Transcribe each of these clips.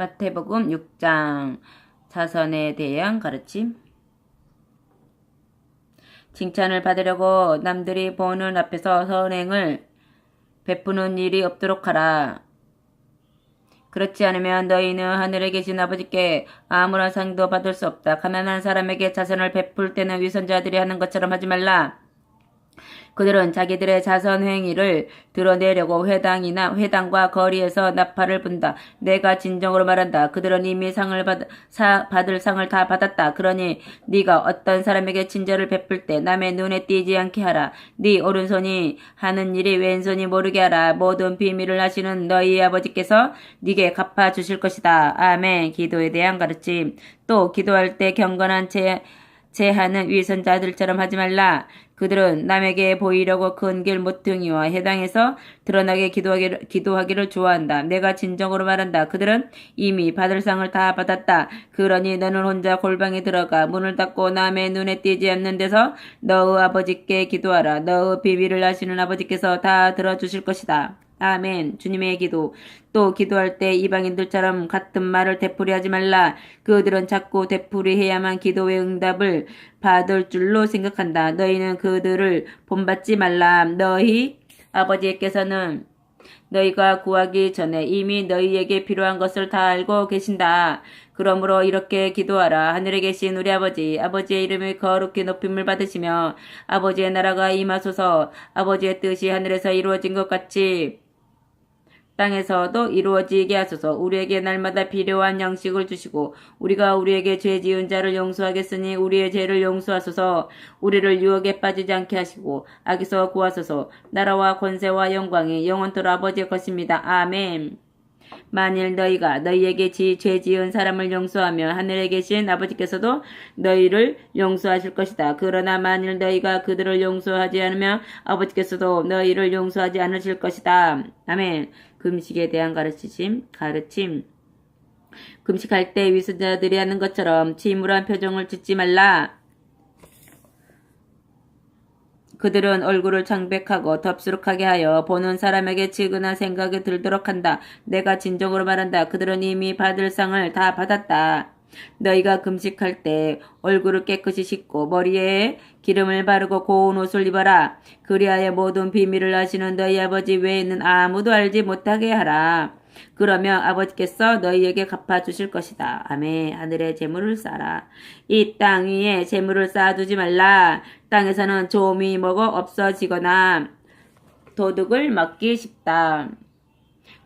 마태복음 6장 자선에 대한 가르침. 칭찬을 받으려고 남들이 보는 앞에서 선행을 베푸는 일이 없도록 하라. 그렇지 않으면 너희는 하늘에 계신 아버지께 아무런 상도 받을 수 없다. 가난한 사람에게 자선을 베풀 때는 위선자들이 하는 것처럼 하지 말라. 그들은 자기들의 자선 행위를 드러내려고 회당과 거리에서 나팔을 분다. 내가 진정으로 말한다. 그들은 이미 받을 상을 다 받았다. 그러니 네가 어떤 사람에게 친절을 베풀 때 남의 눈에 띄지 않게 하라. 네 오른손이 하는 일이 왼손이 모르게 하라. 모든 비밀을 아시는 너희 아버지께서 네게 갚아주실 것이다. 아멘. 기도에 대한 가르침. 또 기도할 때 경건한 제하는 위선자들처럼 하지 말라. 그들은 남에게 보이려고 큰 길 모퉁이와 해당에서 드러나게 기도하기를 좋아한다. 내가 진정으로 말한다. 그들은 이미 받을 상을 다 받았다. 그러니 너는 혼자 골방에 들어가 문을 닫고 남의 눈에 띄지 않는 데서 너의 아버지께 기도하라. 너의 비밀을 아시는 아버지께서 다 들어주실 것이다. 아멘. 주님의 기도. 또 기도할 때 이방인들처럼 같은 말을 되풀이하지 말라. 그들은 자꾸 되풀이해야만 기도의 응답을 받을 줄로 생각한다. 너희는 그들을 본받지 말라. 너희 아버지께서는 너희가 구하기 전에 이미 너희에게 필요한 것을 다 알고 계신다. 그러므로 이렇게 기도하라. 하늘에 계신 우리 아버지의 이름이 거룩히 높임을 받으시며 아버지의 나라가 임하소서. 아버지의 뜻이 하늘에서 이루어진 것 같이 땅에서도 이루어지게 하소서. 우리에게 날마다 필요한 양식을 주시고 우리가 우리에게 죄 지은 자를 용서하겠으니 우리의 죄를 용서하소서. 우리를 유혹에 빠지지 않게 하시고 악에서 구하소서. 나라와 권세와 영광이 영원토록 아버지의 것입니다. 아멘. 만일 너희가 너희에게 죄 지은 사람을 용서하면 하늘에 계신 아버지께서도 너희를 용서하실 것이다. 그러나 만일 너희가 그들을 용서하지 않으면 아버지께서도 너희를 용서하지 않으실 것이다. 아멘. 금식에 대한 가르침. 금식할 때 위선자들이 하는 것처럼 침울한 표정을 짓지 말라. 그들은 얼굴을 창백하고 덥수룩하게 하여 보는 사람에게 측은한 생각이 들도록 한다. 내가 진정으로 말한다. 그들은 이미 받을 상을 다 받았다. 너희가 금식할 때 얼굴을 깨끗이 씻고 머리에 기름을 바르고 고운 옷을 입어라. 그리하여 모든 비밀을 아시는 너희 아버지 외에는 아무도 알지 못하게 하라. 그러면 아버지께서 너희에게 갚아주실 것이다. 아멘. 하늘에 재물을 쌓아라. 이 땅 위에 재물을 쌓아두지 말라. 땅에서는 조미 먹어 없어지거나 도둑을 먹기 쉽다.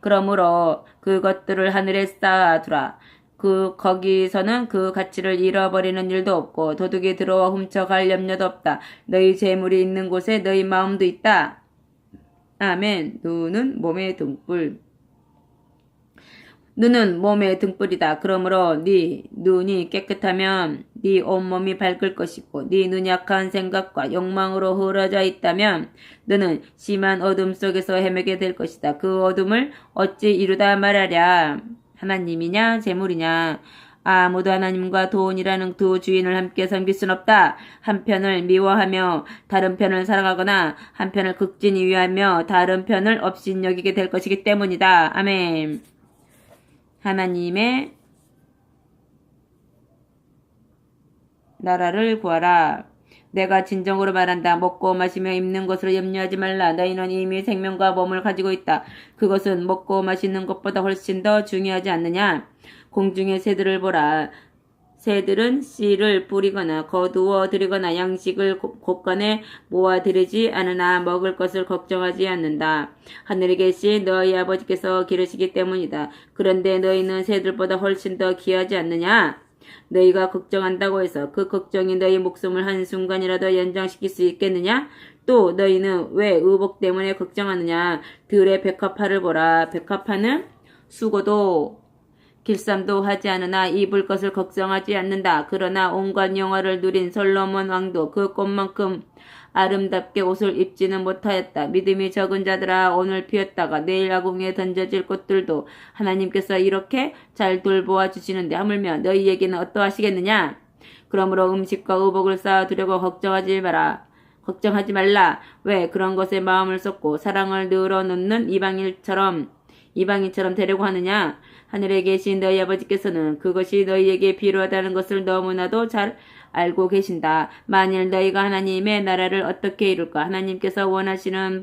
그러므로 그것들을 하늘에 쌓아두라. 거기서는 그 가치를 잃어버리는 일도 없고 도둑이 들어와 훔쳐갈 염려도 없다. 너희 재물이 있는 곳에 너희 마음도 있다. 아멘. 눈은 몸의 등불이다. 그러므로 네 눈이 깨끗하면 네 온몸이 밝을 것이고 네 눈이 악한 생각과 욕망으로 흐려져 있다면 너는 심한 어둠 속에서 헤매게 될 것이다. 그 어둠을 어찌 이루다 말하랴. 하나님이냐 재물이냐. 아무도 하나님과 돈이라는 두 주인을 함께 섬길 순 없다. 한 편을 미워하며 다른 편을 사랑하거나 한 편을 극진히 위하며 다른 편을 업신여기게 될 것이기 때문이다. 아멘. 하나님의 나라를 구하라. 내가 진정으로 말한다. 먹고 마시며 입는 것으로 염려하지 말라. 너희는 이미 생명과 몸을 가지고 있다. 그것은 먹고 마시는 것보다 훨씬 더 중요하지 않느냐. 공중의 새들을 보라. 새들은 씨를 뿌리거나 거두어 들이거나 양식을 곳간에 모아 들이지 않으나 먹을 것을 걱정하지 않는다. 하늘에 계신 너희 아버지께서 기르시기 때문이다. 그런데 너희는 새들보다 훨씬 더 귀하지 않느냐? 너희가 걱정한다고 해서 그 걱정이 너희 목숨을 한순간이라도 연장시킬 수 있겠느냐? 또 너희는 왜 의복 때문에 걱정하느냐? 들의 백합화를 보라. 백합화는 수고도 길쌈도 하지 않으나 입을 것을 걱정하지 않는다. 그러나 온갖 영화를 누린 솔로몬 왕도 그 꽃만큼 아름답게 옷을 입지는 못하였다. 믿음이 적은 자들아, 오늘 피었다가 내일 아궁이에 던져질 꽃들도 하나님께서 이렇게 잘 돌보아 주시는데 하물며 너희에게는 어떠하시겠느냐? 그러므로 음식과 의복을 쌓아두려고 걱정하지 말라. 왜 그런 것에 마음을 쏟고 사랑을 늘어놓는 이방인처럼 되려고 하느냐? 하늘에 계신 너희 아버지께서는 그것이 너희에게 필요하다는 것을 너무나도 잘 알고 계신다. 만일 너희가 하나님의 나라를 어떻게 이룰까? 하나님께서 원하시는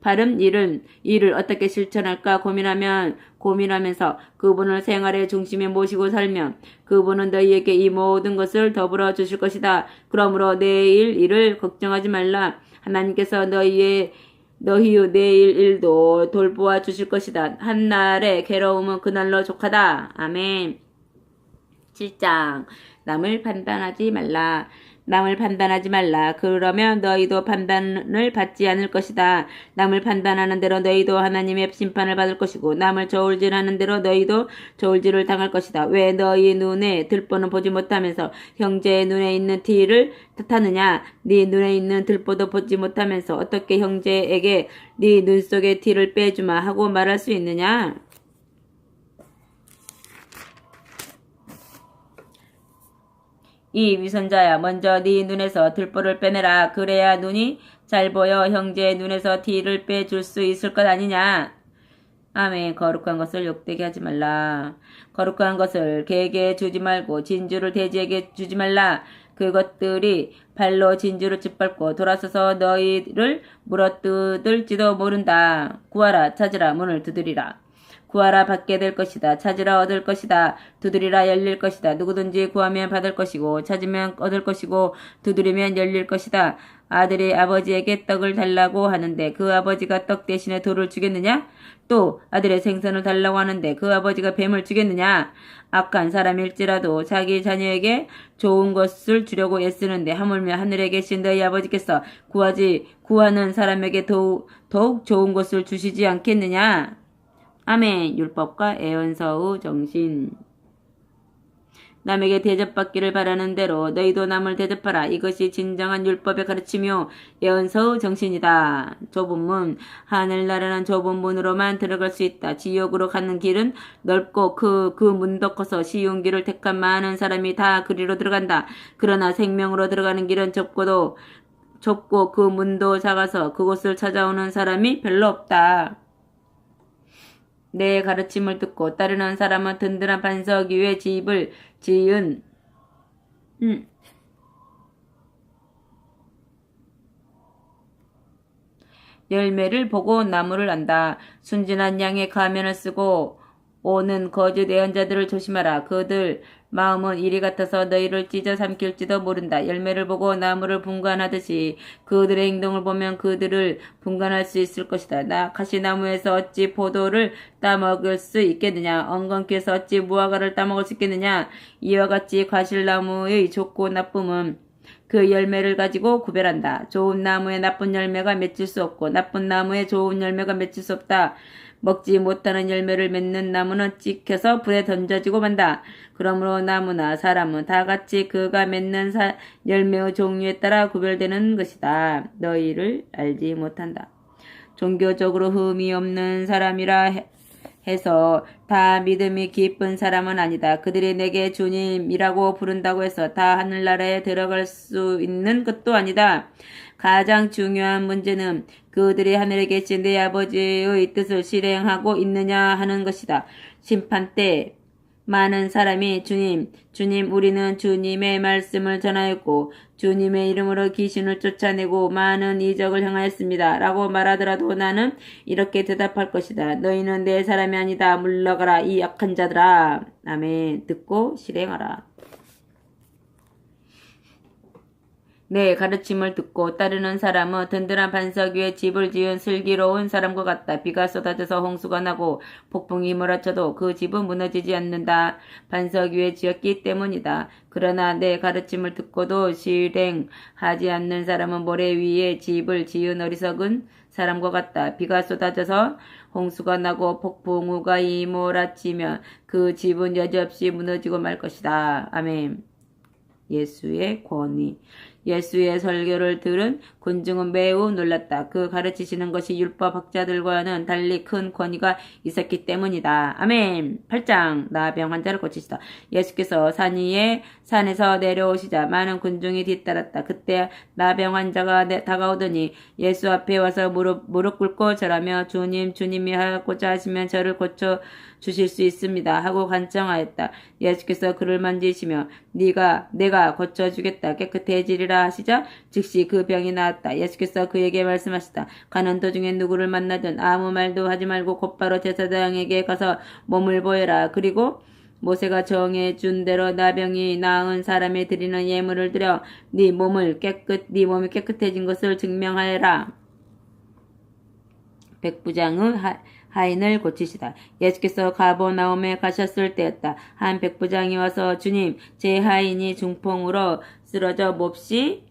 바른 일을 어떻게 실천할까 고민하면서 그분을 생활의 중심에 모시고 살면 그분은 너희에게 이 모든 것을 더불어 주실 것이다. 그러므로 내일 일을 걱정하지 말라. 하나님께서 너희의 내일 일도 돌보아 주실 것이다. 한날의 괴로움은 그날로 족하다. 아멘. 7장 남을 판단하지 말라. 그러면 너희도 판단을 받지 않을 것이다. 남을 판단하는 대로 너희도 하나님의 심판을 받을 것이고 남을 저울질하는 대로 너희도 저울질을 당할 것이다. 왜 너희 눈에 들보는 보지 못하면서 형제의 눈에 있는 티를 탓하느냐? 네 눈에 있는 들보도 보지 못하면서 어떻게 형제에게 네 눈 속의 티를 빼주마 하고 말할 수 있느냐? 이 위선자야, 먼저 네 눈에서 들보를 빼내라. 그래야 눈이 잘 보여 형제의 눈에서 티를 빼줄 수 있을 것 아니냐. 아멘. 거룩한 것을 욕되게 하지 말라. 거룩한 것을 개에게 주지 말고 진주를 돼지에게 주지 말라. 그것들이 발로 진주를 짓밟고 돌아서서 너희를 물어뜯을지도 모른다. 구하라, 찾으라, 문을 두드리라. 구하라 받게 될 것이다. 찾으라 얻을 것이다. 두드리라 열릴 것이다. 누구든지 구하면 받을 것이고 찾으면 얻을 것이고 두드리면 열릴 것이다. 아들이 아버지에게 떡을 달라고 하는데 그 아버지가 떡 대신에 돌을 주겠느냐? 또 아들의 생선을 달라고 하는데 그 아버지가 뱀을 주겠느냐? 악한 사람일지라도 자기 자녀에게 좋은 것을 주려고 애쓰는데 하물며 하늘에 계신 너희 아버지께서 구하는 사람에게 더욱 좋은 것을 주시지 않겠느냐? 아멘. 율법과 애언서의 정신. 남에게 대접받기를 바라는 대로 너희도 남을 대접하라. 이것이 진정한 율법의 가르침이요 애언서의 정신이다. 좁은 문. 하늘나라는 좁은 문으로만 들어갈 수 있다. 지옥으로 가는 길은 넓고 그 문도 커서 쉬운 길을 택한 많은 사람이 다 그리로 들어간다. 그러나 생명으로 들어가는 길은 좁고 그 문도 작아서 그곳을 찾아오는 사람이 별로 없다. 내 가르침을 듣고 따르는 사람은 든든한 반석 위에 집을 지은 열매를 보고 나무를 안다. 순진한 양의 가면을 쓰고 오는 거짓 예언자들을 조심하라. 그들 마음은 이리 같아서 너희를 찢어 삼킬지도 모른다. 열매를 보고 나무를 분간하듯이 그들의 행동을 보면 그들을 분간할 수 있을 것이다. 가시나무에서 어찌 포도를 따먹을 수 있겠느냐? 엉겅퀴에서 어찌 무화과를 따먹을 수 있겠느냐? 이와 같이 과실나무의 좋고 나쁨은 그 열매를 가지고 구별한다. 좋은 나무에 나쁜 열매가 맺힐 수 없고 나쁜 나무에 좋은 열매가 맺힐 수 없다. 먹지 못하는 열매를 맺는 나무는 찍혀서 불에 던져지고 만다. 그러므로 나무나 사람은 다 같이 그가 맺는 열매의 종류에 따라 구별되는 것이다. 너희를 알지 못한다. 종교적으로 흠이 없는 사람이라 해서 다 믿음이 깊은 사람은 아니다. 그들이 내게 주님이라고 부른다고 해서 다 하늘나라에 들어갈 수 있는 것도 아니다. 가장 중요한 문제는 그들이 하늘에 계신 내 아버지의 뜻을 실행하고 있느냐 하는 것이다. 심판 때 많은 사람이 주님 우리는 주님의 말씀을 전하였고 주님의 이름으로 귀신을 쫓아내고 많은 이적을 행하였습니다. 라고 말하더라도 나는 이렇게 대답할 것이다. 너희는 내 사람이 아니다. 물러가라 이 악한 자들아. 아멘. 듣고 실행하라. 내 가르침을 듣고 따르는 사람은 든든한 반석 위에 집을 지은 슬기로운 사람과 같다. 비가 쏟아져서 홍수가 나고 폭풍이 몰아쳐도 그 집은 무너지지 않는다. 반석 위에 지었기 때문이다. 그러나 내 가르침을 듣고도 실행하지 않는 사람은 모래 위에 집을 지은 어리석은 사람과 같다. 비가 쏟아져서 홍수가 나고 폭풍우가 몰아치면 그 집은 여지없이 무너지고 말 것이다. 아멘. 예수의 권위. 예수의 설교를 들은 군중은 매우 놀랐다. 그 가르치시는 것이 율법 학자들과는 달리 큰 권위가 있었기 때문이다. 아멘. 8장 나병 환자를 고치시다. 예수께서 산에서 내려오시자 많은 군중이 뒤따랐다. 그때 나병 환자가 다가오더니 예수 앞에 와서 무릎 꿇고 절하며 주님이 하고자 하시면 저를 고쳐 주실 수 있습니다 하고 간청하였다. 예수께서 그를 만지시며 내가 고쳐주겠다 깨끗해지리라 하시자 즉시 그 병이 나았다. 예수께서 그에게 말씀하시다. 가는 도중에 누구를 만나든 아무 말도 하지 말고 곧바로 제사장에게 가서 몸을 보여라. 그리고 모세가 정해준 대로 나병이 나은 사람에 드리는 예물을 드려 네 몸이 깨끗해진 것을 증명하여라. 백부장의 하인을 고치시다. 예수께서 가버나움에 가셨을 때였다. 한 백부장이 와서 주님, 제 하인이 중풍으로 쓰러져 몹시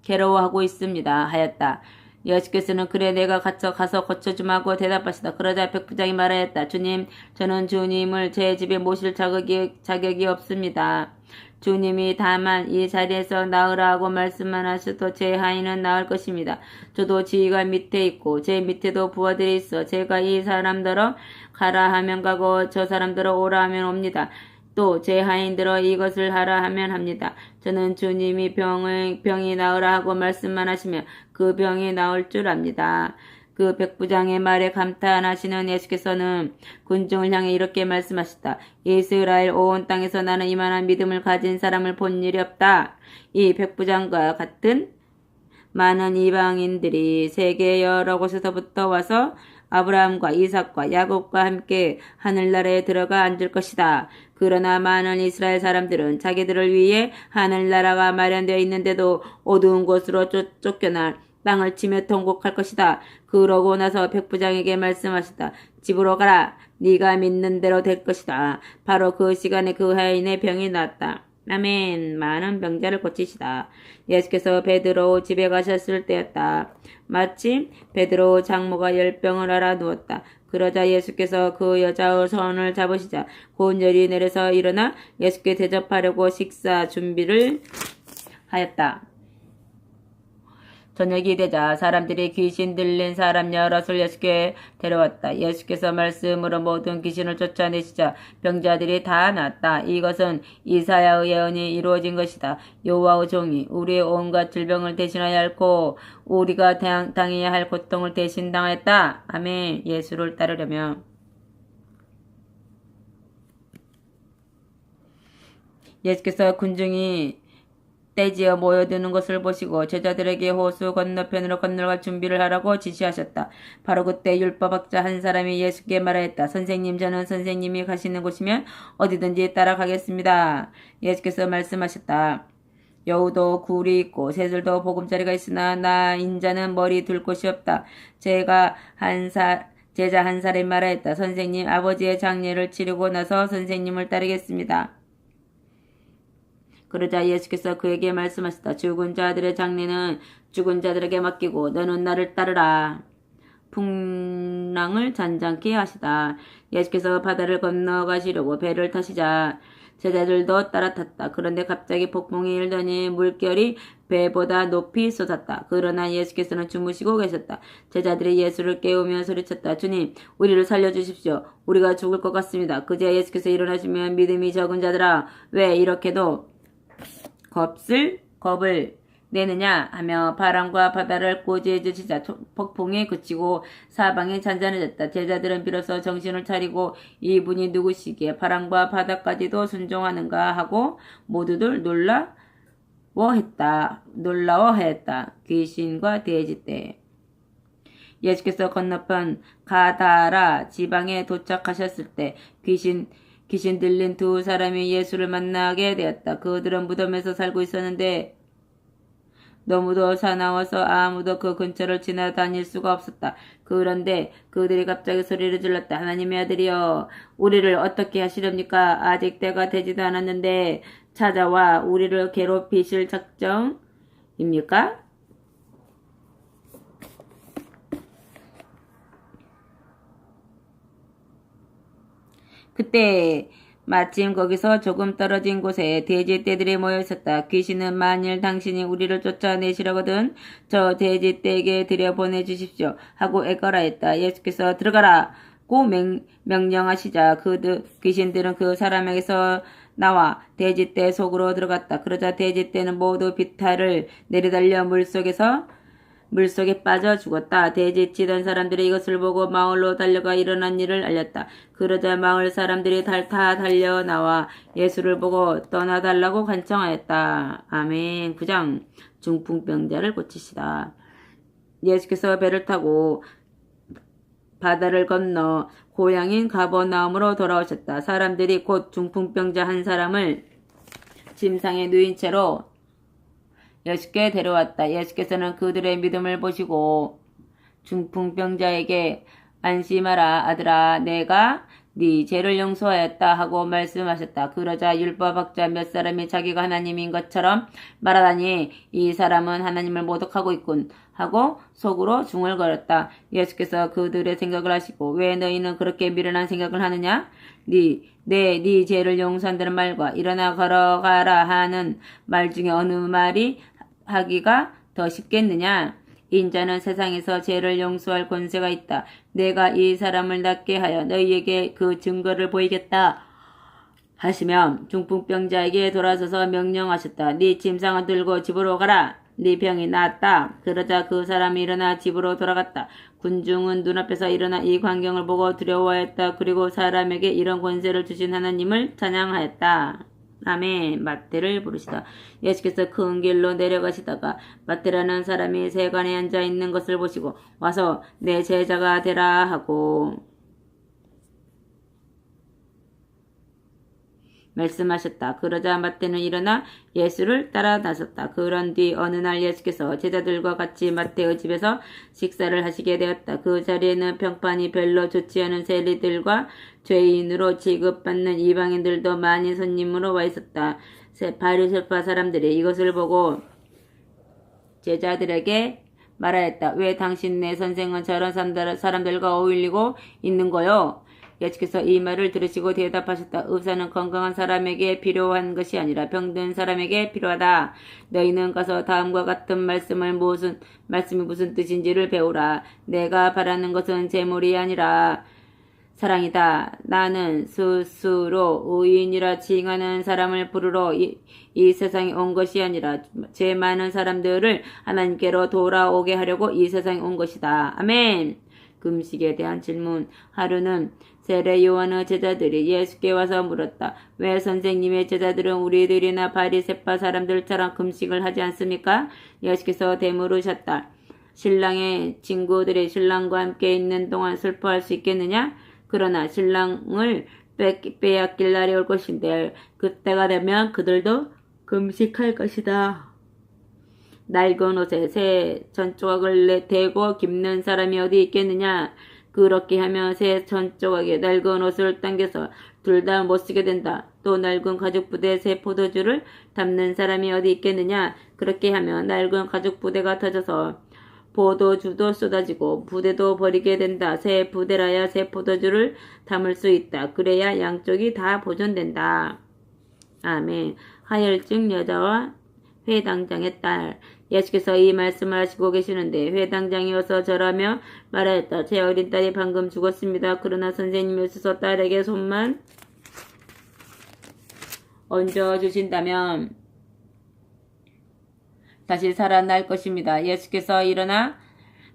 괴로워하고 있습니다 하였다. 예수께서는 그래 내가 가서 고쳐주마고 대답하시다. 그러자 백부장이 말하였다. 주님, 저는 주님을 제 집에 모실 자격이 없습니다. 주님이 다만 이 자리에서 나으라고 말씀만 하셔도 제 하인은 나을 것입니다. 저도 지휘가 밑에 있고 제 밑에도 부하들이 있어 제가 이 사람들어 가라 하면 가고 저 사람들어 오라 하면 옵니다. 또 제 하인들어 이것을 하라 하면 합니다. 저는 주님이 병이 나으라 하고 말씀만 하시면 그 병이 나을 줄 압니다. 그 백부장의 말에 감탄하시는 예수께서는 군중을 향해 이렇게 말씀하셨다. 이스라엘 온 땅에서 나는 이만한 믿음을 가진 사람을 본 일이 없다. 이 백부장과 같은 많은 이방인들이 세계 여러 곳에서부터 와서 아브라함과 이삭과 야곱과 함께 하늘나라에 들어가 앉을 것이다. 그러나 많은 이스라엘 사람들은 자기들을 위해 하늘나라가 마련되어 있는데도 어두운 곳으로 쫓겨나 땅을 치며 통곡할 것이다. 그러고 나서 백부장에게 말씀하셨다. 집으로 가라. 네가 믿는 대로 될 것이다. 바로 그 시간에 그 하인의 병이 나았다. 아멘. 많은 병자를 고치시다. 예수께서 베드로 집에 가셨을 때였다. 마침 베드로 장모가 열병을 앓아 누웠다. 그러자 예수께서 그 여자의 손을 잡으시자 곤절이 내려서 일어나 예수께 대접하려고 식사 준비를 하였다. 저녁이 되자 사람들이 귀신 들린 사람 여럿을 예수께 데려왔다. 예수께서 말씀으로 모든 귀신을 쫓아내시자 병자들이 다 낫다. 이것은 이사야의 예언이 이루어진 것이다. 여호와의 종이 우리의 온갖 질병을 대신하여 앓고 우리가 당해야 할 고통을 대신 당했다. 아멘. 예수를 따르려면 예수께서 군중이 떼지어 모여드는 것을 보시고 제자들에게 호수 건너편으로 건너갈 준비를 하라고 지시하셨다. 바로 그때 율법학자 한 사람이 예수께 말하였다. 선생님, 저는 선생님이 가시는 곳이면 어디든지 따라가겠습니다. 예수께서 말씀하셨다. 여우도 굴이 있고 새들도 보금자리가 있으나 나 인자는 머리 둘 곳이 없다. 제자 한 사람이 말하였다. 선생님, 아버지의 장례를 치르고 나서 선생님을 따르겠습니다. 그러자 예수께서 그에게 말씀하셨다. 죽은 자들의 장례는 죽은 자들에게 맡기고 너는 나를 따르라. 풍랑을 잔잔케 하시다. 예수께서 바다를 건너가시려고 배를 타시자 제자들도 따라 탔다. 그런데 갑자기 폭풍이 일더니 물결이 배보다 높이 솟았다. 그러나 예수께서는 주무시고 계셨다. 제자들이 예수를 깨우며 소리쳤다. 주님, 우리를 살려주십시오. 우리가 죽을 것 같습니다. 그제야 예수께서 일어나시면 믿음이 적은 자들아, 왜 이렇게도 겁을 내느냐 하며 바람과 바다를 고지해 주시자 폭풍이 그치고 사방이 잔잔해졌다. 제자들은 비로소 정신을 차리고 이분이 누구시기에 바람과 바다까지도 순종하는가 하고 모두들 놀라워했다. 귀신과 돼지 때 예수께서 건너편 가다라 지방에 도착하셨을 때 귀신 들린 두 사람이 예수를 만나게 되었다. 그들은 무덤에서 살고 있었는데 너무도 사나워서 아무도 그 근처를 지나다닐 수가 없었다. 그런데 그들이 갑자기 소리를 질렀다. 하나님의 아들이여, 우리를 어떻게 하시렵니까? 아직 때가 되지도 않았는데 찾아와 우리를 괴롭히실 작정입니까? 그때 마침 거기서 조금 떨어진 곳에 돼지떼들이 모여 있었다. 귀신은 만일 당신이 우리를 쫓아내시려거든 저 돼지떼에게 들여보내주십시오 하고 애걸하였다. 예수께서 들어가라고 명령하시자 귀신들은 그 사람에게서 나와 돼지떼 속으로 들어갔다. 그러자 돼지떼는 모두 비탈을 내리달려 물속에 빠져 죽었다. 돼지치던 사람들이 이것을 보고 마을로 달려가 일어난 일을 알렸다. 그러자 마을 사람들이 다 달려 나와 예수를 보고 떠나달라고 간청하였다. 아멘. 9장 중풍병자를 고치시다. 예수께서 배를 타고 바다를 건너 고향인 가버나움으로 돌아오셨다. 사람들이 곧 중풍병자 한 사람을 짐상에 누인 채로 예수께 데려왔다. 예수께서는 그들의 믿음을 보시고 중풍병자에게 안심하라 아들아 내가 네 죄를 용서하였다 하고 말씀하셨다. 그러자 율법학자 몇 사람이 자기가 하나님인 것처럼 말하다니 이 사람은 하나님을 모독하고 있군 하고 속으로 중얼거렸다. 예수께서 그들의 생각을 하시고 왜 너희는 그렇게 미련한 생각을 하느냐? 네 죄를 용서한다는 말과 일어나 걸어가라 하는 말 중에 어느 말이 하기가 더 쉽겠느냐? 인자는 세상에서 죄를 용서할 권세가 있다. 내가 이 사람을 낫게 하여 너희에게 그 증거를 보이겠다. 하시며 중풍병자에게 돌아서서 명령하셨다. 네 짐상을 들고 집으로 가라. 네 병이 나았다. 그러자 그 사람이 일어나 집으로 돌아갔다. 군중은 눈앞에서 일어나 이 광경을 보고 두려워했다. 그리고 사람에게 이런 권세를 주신 하나님을 찬양하였다. 아멘. 마태를 부르시다. 예수께서 큰 길로 내려가시다가 마태라는 사람이 세관에 앉아 있는 것을 보시고 와서 내 제자가 되라 하고 말씀하셨다. 그러자 마태는 일어나 예수를 따라 나섰다. 그런 뒤 어느 날 예수께서 제자들과 같이 마태의 집에서 식사를 하시게 되었다. 그 자리에는 평판이 별로 좋지 않은 세리들과 죄인으로 취급받는 이방인들도 많이 손님으로 와 있었다. 바리새파 사람들이 이것을 보고 제자들에게 말하였다. 왜 당신네 선생은 저런 사람들과 어울리고 있는 거요? 예수께서 이 말을 들으시고 대답하셨다. 의사는 건강한 사람에게 필요한 것이 아니라 병든 사람에게 필요하다. 너희는 가서 다음과 같은 말씀이 무슨 뜻인지를 배우라. 내가 바라는 것은 재물이 아니라 사랑이다. 나는 스스로 의인이라 칭하는 사람을 부르러 이 세상에 온 것이 아니라 죄 많은 사람들을 하나님께로 돌아오게 하려고 이 세상에 온 것이다. 아멘. 금식에 대한 질문. 하루는 세례 요한의 제자들이 예수께 와서 물었다. 왜 선생님의 제자들은 우리들이나 바리새파 사람들처럼 금식을 하지 않습니까? 예수께서 되물으셨다. 신랑의 친구들이 신랑과 함께 있는 동안 슬퍼할 수 있겠느냐? 그러나 신랑을 빼앗길 날이 올 것인데 그때가 되면 그들도 금식할 것이다. 낡은 옷에 새 천조각을 대고 깁는 사람이 어디 있겠느냐? 그렇게 하면 새 천조각에 낡은 옷을 당겨서 둘 다 못쓰게 된다. 또 낡은 가죽부대에 새 포도주를 담는 사람이 어디 있겠느냐? 그렇게 하면 낡은 가죽부대가 터져서 포도주도 쏟아지고 부대도 버리게 된다. 새 부대라야 새 포도주를 담을 수 있다. 그래야 양쪽이 다 보존된다. 아멘. 하혈증 여자와 회당장의 딸. 예수께서 이 말씀을 하시고 계시는데 회당장이 어서 절하며 말하였다. 제 어린 딸이 방금 죽었습니다. 그러나 선생님이 오셔서 딸에게 손만 얹어주신다면 다시 살아날 것입니다. 예수께서 일어나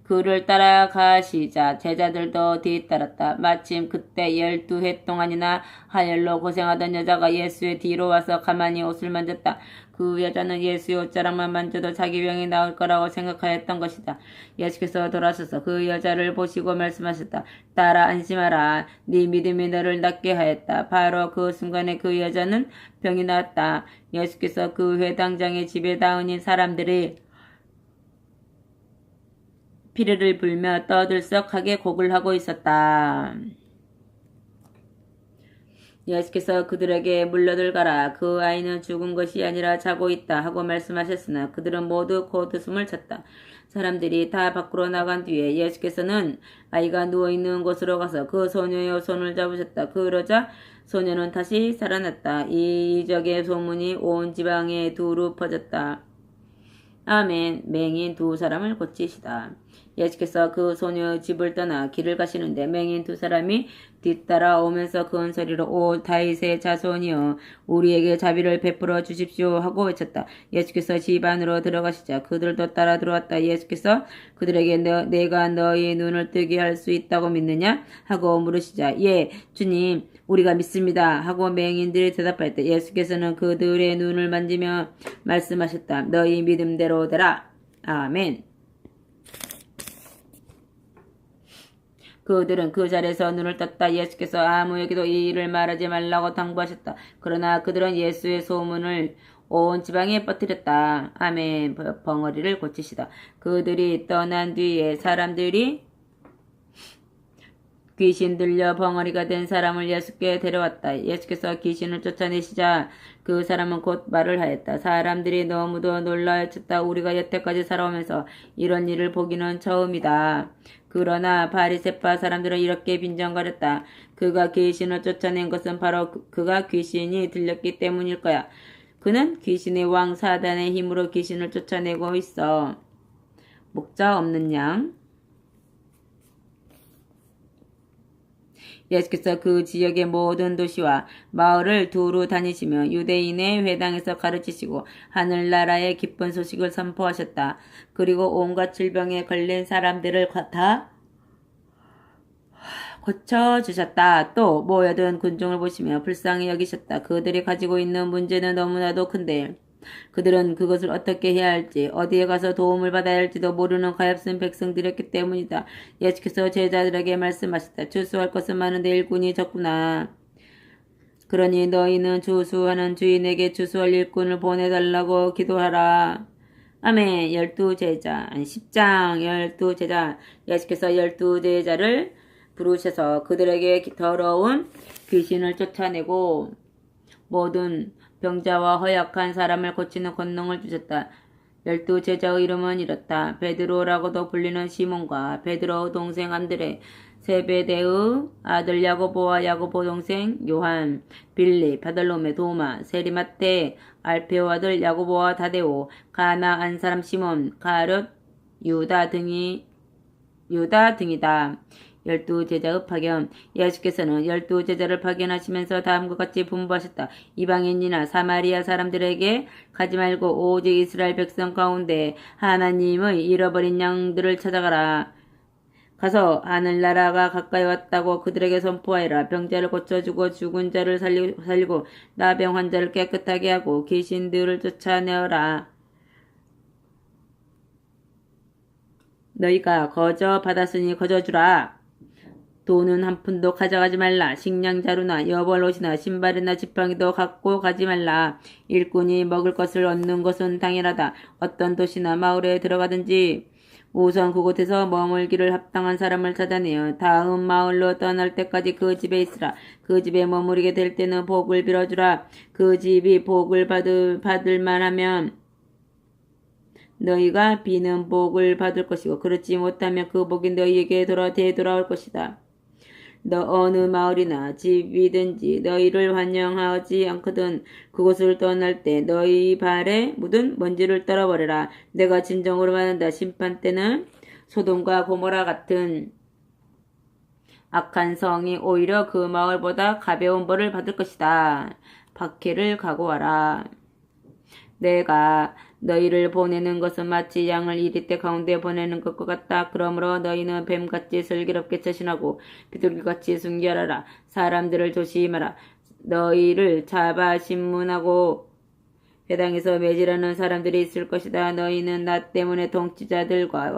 그를 따라가시자 제자들도 뒤따랐다. 마침 그때 12해 동안이나 하혈로 고생하던 여자가 예수의 뒤로 와서 가만히 옷을 만졌다. 그 여자는 예수의 옷자락만 만져도 자기 병이 나을 거라고 생각하였던 것이다. 예수께서 돌아서서 그 여자를 보시고 말씀하셨다. 딸아 안심하라. 네 믿음이 너를 낫게 하였다. 바로 그 순간에 그 여자는 병이 나았다. 예수께서 그 회당장의 집에 다은인 사람들이 피리를 불며 떠들썩하게 곡을 하고 있었다. 예수께서 그들에게 물러들 가라. 그 아이는 죽은 것이 아니라 자고 있다 하고 말씀하셨으나 그들은 모두 곧웃음을 쳤다. 사람들이 다 밖으로 나간 뒤에 예수께서는 아이가 누워있는 곳으로 가서 그 소녀의 손을 잡으셨다. 그러자 소녀는 다시 살아났다. 이 이적의 소문이 온 지방에 두루 퍼졌다. 아멘. 맹인 두 사람을 고치시다. 예수께서 그 소녀의 집을 떠나 길을 가시는데 맹인 두 사람이 뒤따라오면서 큰 소리로 오 다윗의 자손이여 우리에게 자비를 베풀어 주십시오 하고 외쳤다. 예수께서 집 안으로 들어가시자 그들도 따라 들어왔다. 예수께서 그들에게 내가 너희 눈을 뜨게 할 수 있다고 믿느냐 하고 물으시자 예 주님 우리가 믿습니다 하고 맹인들이 대답할 때 예수께서는 그들의 눈을 만지며 말씀하셨다. 너희 믿음대로 되라. 아멘. 그들은 그 자리에서 눈을 떴다. 예수께서 아무에게도 이 일을 말하지 말라고 당부하셨다. 그러나 그들은 예수의 소문을 온 지방에 퍼뜨렸다. 아멘. 벙어리를 고치시다. 그들이 떠난 뒤에 사람들이 귀신 들려 벙어리가 된 사람을 예수께 데려왔다. 예수께서 귀신을 쫓아내시자 그 사람은 곧 말을 하였다. 사람들이 너무도 놀라워 쳤다. 우리가 여태까지 살아오면서 이런 일을 보기는 처음이다. 그러나 바리새파 사람들은 이렇게 빈정거렸다. 그가 귀신을 쫓아낸 것은 바로 그가 귀신이 들렸기 때문일 거야. 그는 귀신의 왕 사단의 힘으로 귀신을 쫓아내고 있어. 목자 없는 양. 예수께서 그 지역의 모든 도시와 마을을 두루 다니시며 유대인의 회당에서 가르치시고 하늘나라의 기쁜 소식을 선포하셨다. 그리고 온갖 질병에 걸린 사람들을 다 고쳐주셨다. 또 모여든 군중을 보시며 불쌍히 여기셨다. 그들이 가지고 있는 문제는 너무나도 큰데 그들은 그것을 어떻게 해야 할지 어디에 가서 도움을 받아야 할지도 모르는 가엾은 백성들이었기 때문이다. 예수께서 제자들에게 말씀하셨다. 주수할 것은 많은데 일꾼이 적구나. 그러니 너희는 주수하는 주인에게 주수할 일꾼을 보내달라고 기도하라. 아멘. 12제자 10장 12제자. 예수께서 12제자를 부르셔서 그들에게 더러운 귀신을 쫓아내고 모든 병자와 허약한 사람을 고치는 권능을 주셨다. 12제자의 이름은 이렇다. 베드로라고도 불리는 시몬과 베드로의 동생 안드레, 세베대의 아들 야고보와 야고보 동생 요한, 빌립, 바달로메, 도마, 세리마테, 알페오 아들 야고보와 다데오, 가나 안 사람 시몬, 가룟, 유다 등이다. 12제자의 파견. 예수께서는 12제자를 파견하시면서 다음과 같이 분부하셨다. 이방인이나 사마리아 사람들에게 가지 말고 오직 이스라엘 백성 가운데 하나님의 잃어버린 양들을 찾아가라. 가서 하늘나라가 가까이 왔다고 그들에게 선포하여라. 병자를 고쳐주고 죽은 자를 살리고 나병 환자를 깨끗하게 하고 귀신들을 쫓아내어라. 너희가 거저 받았으니 거저 주라. 돈은 한 푼도 가져가지 말라. 식량 자루나 여벌옷이나 신발이나 지팡이도 갖고 가지 말라. 일꾼이 먹을 것을 얻는 것은 당연하다. 어떤 도시나 마을에 들어가든지 우선 그곳에서 머물기를 합당한 사람을 찾아내어 다음 마을로 떠날 때까지 그 집에 있으라. 그 집에 머무르게 될 때는 복을 빌어주라. 그 집이 복을 받을 만하면 너희가 비는 복을 받을 것이고 그렇지 못하면 그 복이 너희에게 되돌아올 것이다. 너 어느 마을이나 집이든지 너희를 환영하지 않거든 그곳을 떠날 때 너희 발에 묻은 먼지를 떨어버려라. 내가 진정으로 말한다. 심판 때는 소돔과 고모라 같은 악한 성이 오히려 그 마을보다 가벼운 벌을 받을 것이다. 박해를 각오하라. 내가 너희를 보내는 것은 마치 양을 이리떼 가운데 보내는 것과 같다. 그러므로 너희는 뱀같이 슬기롭게 처신하고 비둘기같이 순결하라. 사람들을 조심하라. 너희를 잡아 신문하고 회당에서 매질하는 사람들이 있을 것이다. 너희는 나 때문에 통치자들과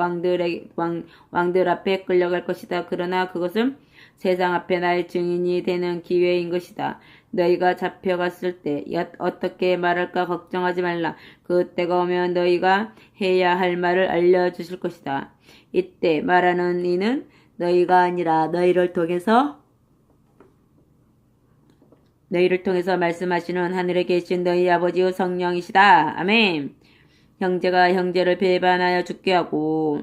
왕들 앞에 끌려갈 것이다. 그러나 그것은 세상 앞에 나의 증인이 되는 기회인 것이다. 너희가 잡혀갔을 때 어떻게 말할까 걱정하지 말라. 그때가 오면 너희가 해야 할 말을 알려주실 것이다. 이때 말하는 이는 너희가 아니라 너희를 통해서 너희를 통해서 말씀하시는 하늘에 계신 너희 아버지의 성령이시다. 아멘. 형제가 형제를 배반하여 죽게 하고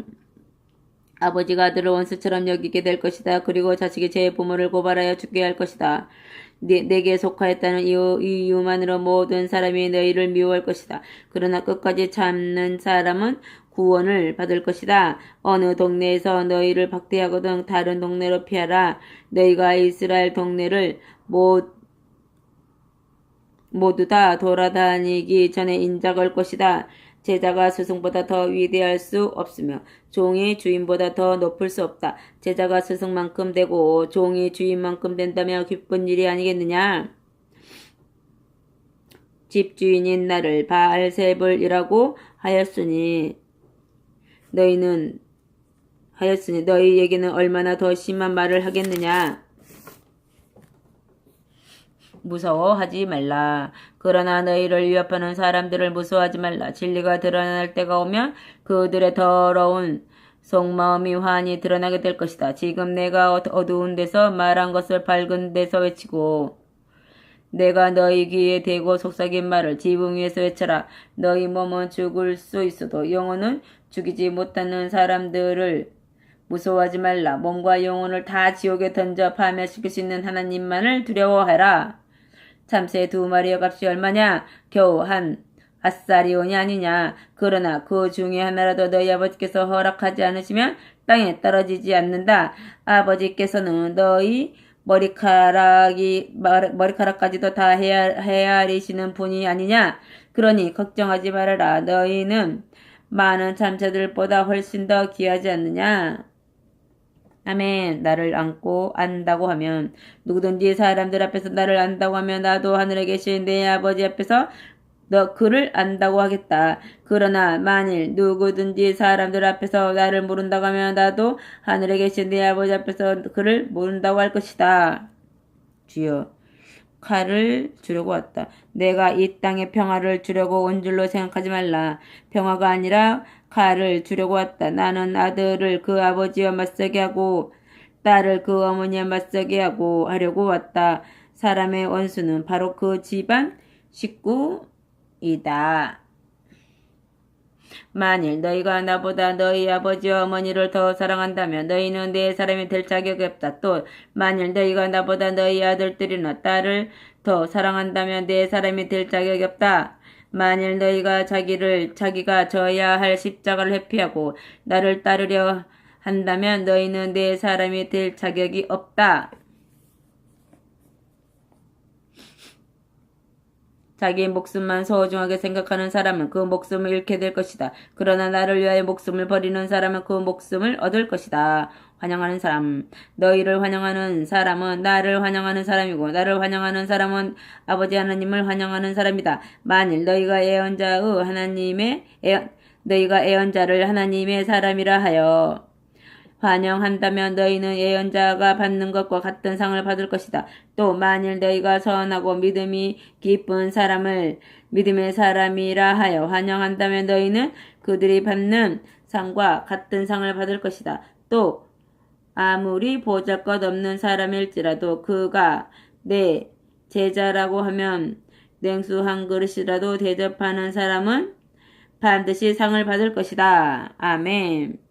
아버지가 아들을 원수처럼 여기게 될 것이다. 그리고 자식이 제 부모를 고발하여 죽게 할 것이다. 내게 속하였다는 이유만으로 모든 사람이 너희를 미워할 것이다. 그러나 끝까지 참는 사람은 구원을 받을 것이다. 어느 동네에서 너희를 박대하거든 다른 동네로 피하라. 너희가 이스라엘 동네를 모두 다 돌아다니기 전에 인자걸 것이다. 제자가 스승보다 더 위대할 수 없으며 종이 주인보다 더 높을 수 없다. 제자가 스승만큼 되고 종이 주인만큼 된다며 기쁜 일이 아니겠느냐. 집주인인 나를 바알세불이라고 하였으니 너희에게는 얼마나 더 심한 말을 하겠느냐. 무서워하지 말라. 그러나 너희를 위협하는 사람들을 무서워하지 말라. 진리가 드러날 때가 오면 그들의 더러운 속마음이 환히 드러나게 될 것이다. 지금 내가 어두운 데서 말한 것을 밝은 데서 외치고 내가 너희 귀에 대고 속삭인 말을 지붕 위에서 외쳐라. 너희 몸은 죽을 수 있어도 영혼은 죽이지 못하는 사람들을 무서워하지 말라. 몸과 영혼을 다 지옥에 던져 파멸시킬 수 있는 하나님만을 두려워하라. 참새 2마리의 값이 얼마냐? 겨우 한 아사리온이 아니냐? 그러나 그 중에 하나라도 너희 아버지께서 허락하지 않으시면 땅에 떨어지지 않는다. 아버지께서는 너희 머리카락까지도 다 헤아리시는 분이 아니냐? 그러니 걱정하지 말아라. 너희는 많은 참새들보다 훨씬 더 귀하지 않느냐? 아멘. 나를 안다고 하면 누구든지 사람들 앞에서 나를 안다고 하면 나도 하늘에 계신 내 아버지 앞에서 그를 안다고 하겠다. 그러나 만일 누구든지 사람들 앞에서 나를 모른다고 하면 나도 하늘에 계신 내 아버지 앞에서 그를 모른다고 할 것이다. 주여, 칼을 주려고 왔다. 내가 이 땅에 평화를 주려고 온 줄로 생각하지 말라. 평화가 아니라 칼을 주려고 왔다. 나는 아들을 그 아버지와 맞서게 하고 딸을 그 어머니와 맞서게 하려고 왔다. 사람의 원수는 바로 그 집안 식구이다. 만일 너희가 나보다 너희 아버지와 어머니를 더 사랑한다면 너희는 내 사람이 될 자격이 없다. 또 만일 너희가 나보다 너희 아들들이나 딸을 더 사랑한다면 내 사람이 될 자격이 없다. 만일 너희가 자기가 져야 할 십자가를 회피하고 나를 따르려 한다면 너희는 내 사람이 될 자격이 없다. 자기 목숨만 소중하게 생각하는 사람은 그 목숨을 잃게 될 것이다. 그러나 나를 위하여 목숨을 버리는 사람은 그 목숨을 얻을 것이다. 환영하는 사람. 너희를 환영하는 사람은 나를 환영하는 사람이고 나를 환영하는 사람은 아버지 하나님을 환영하는 사람이다. 만일 너희가 애언자를 하나님의 사람이라 하여 환영한다면 너희는 예언자가 받는 것과 같은 상을 받을 것이다. 또 만일 너희가 선하고 믿음이 깊은 사람을 믿음의 사람이라 하여 환영한다면 너희는 그들이 받는 상과 같은 상을 받을 것이다. 또 아무리 보잘것없는 사람일지라도 그가 내 제자라고 하면 냉수 한 그릇이라도 대접하는 사람은 반드시 상을 받을 것이다. 아멘.